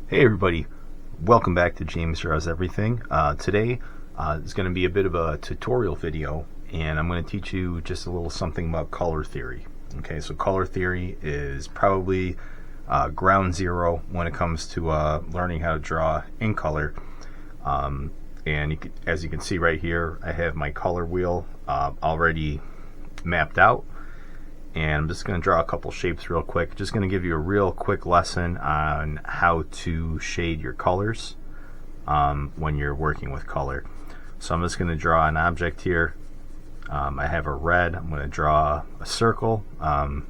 Hey everybody, welcome back to James Draws Everything. Today is going to be a bit of a tutorial video, and I'm going to teach you just a little something about color theory. Okay, so color theory is probably ground zero when it comes to learning how to draw in color. And as you can see right here, I have my color wheel already mapped out. And I'm just going to draw a couple shapes real quick. Just going to give you a real quick lesson on how to shade your colors when you're working with color. So I'm just going to draw an object here. I have a red. I'm going to draw a circle. I'm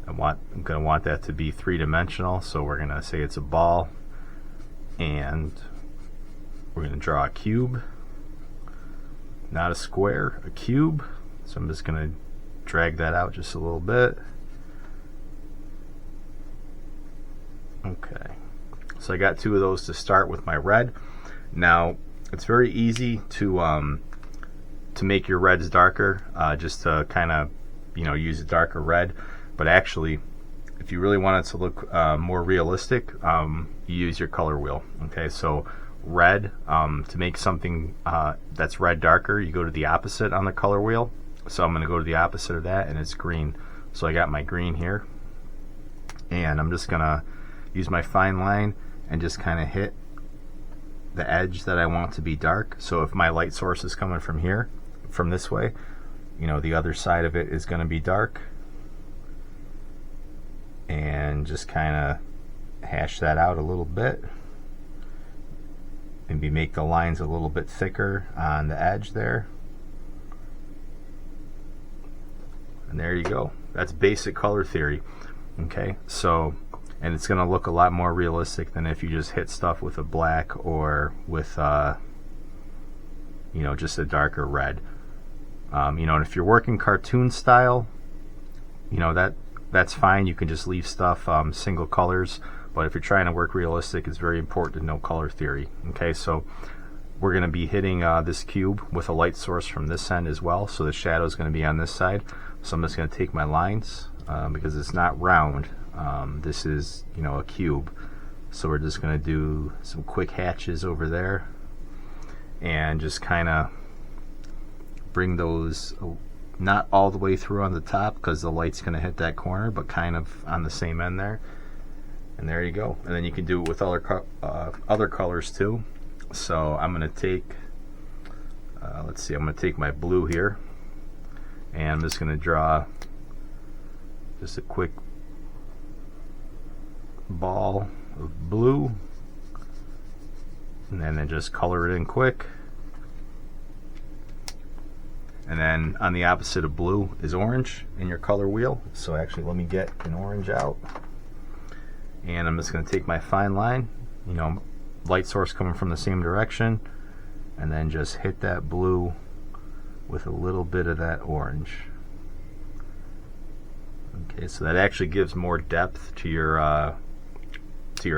going to want that to be three-dimensional, so we're going to say it's a ball. And we're going to draw a cube. Not a square, a cube. So I'm just going to drag that out just a little bit. Okay, so I got two of those to start with my red. Now it's very easy to make your reds darker, just to kind of use a darker red. But actually, if you really want it to look more realistic, you use your color wheel. Okay, so red, to make something that's red darker, you go to the opposite on the color wheel. So I'm going to go to the opposite of that, and it's green. So I got my green here, and I'm just going to use my fine line and just kind of hit the edge that I want to be dark. So if my light source is coming from here, from this way, the other side of it is going to be dark. And just kind of hash that out a little bit. Maybe make the lines a little bit thicker on the edge there. And there you go. That's basic color theory. Okay, so, and it's going to look a lot more realistic than if you just hit stuff with a black or with just a darker red. And if you're working cartoon style, that's fine. You can just leave stuff single colors. But if you're trying to work realistic, it's very important to know color theory. Okay, so we're going to be hitting this cube with a light source from this end as well. So the shadow is going to be on this side. So I'm just going to take my lines because it's not round. This is, a cube. So we're just going to do some quick hatches over there and just kind of bring those not all the way through on the top because the light's going to hit that corner, but kind of on the same end there. And there you go. And then you can do it with other colors too. So I'm going to take, I'm going to take my blue here. And I'm just going to draw just a quick ball of blue, and then I just color it in quick. And then on the opposite of blue is orange in your color wheel. So actually, let me get an orange out, and I'm just going to take my fine line, light source coming from the same direction, and then just hit that blue with a little bit of that orange. Okay, so that actually gives more depth to your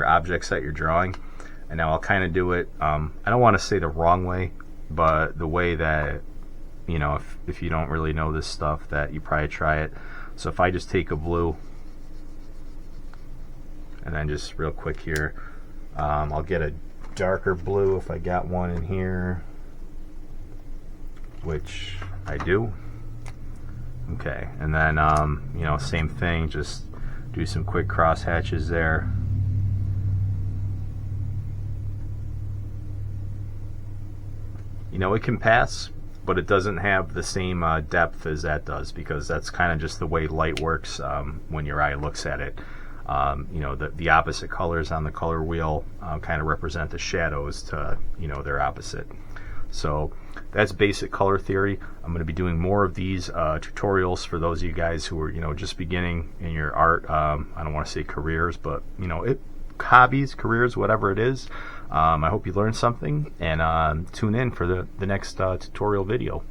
objects that you're drawing. And now I'll kind of do it, I don't want to say the wrong way, but the way that, if you don't really know this stuff, that you probably try it. So if I just take a blue, and then just real quick here, I'll get a darker blue if I got one in here, which I do. Okay, and then same thing, just do some quick cross hatches there. It can pass, but it doesn't have the same depth as that does, because that's kind of just the way light works when your eye looks at it. The opposite colors on the color wheel kind of represent the shadows to their opposite. So that's basic color theory. I'm going to be doing more of these tutorials for those of you guys who are just beginning in your art. I don't want to say careers, but hobbies, careers, whatever it is. I hope you learned something, and tune in for the next tutorial video.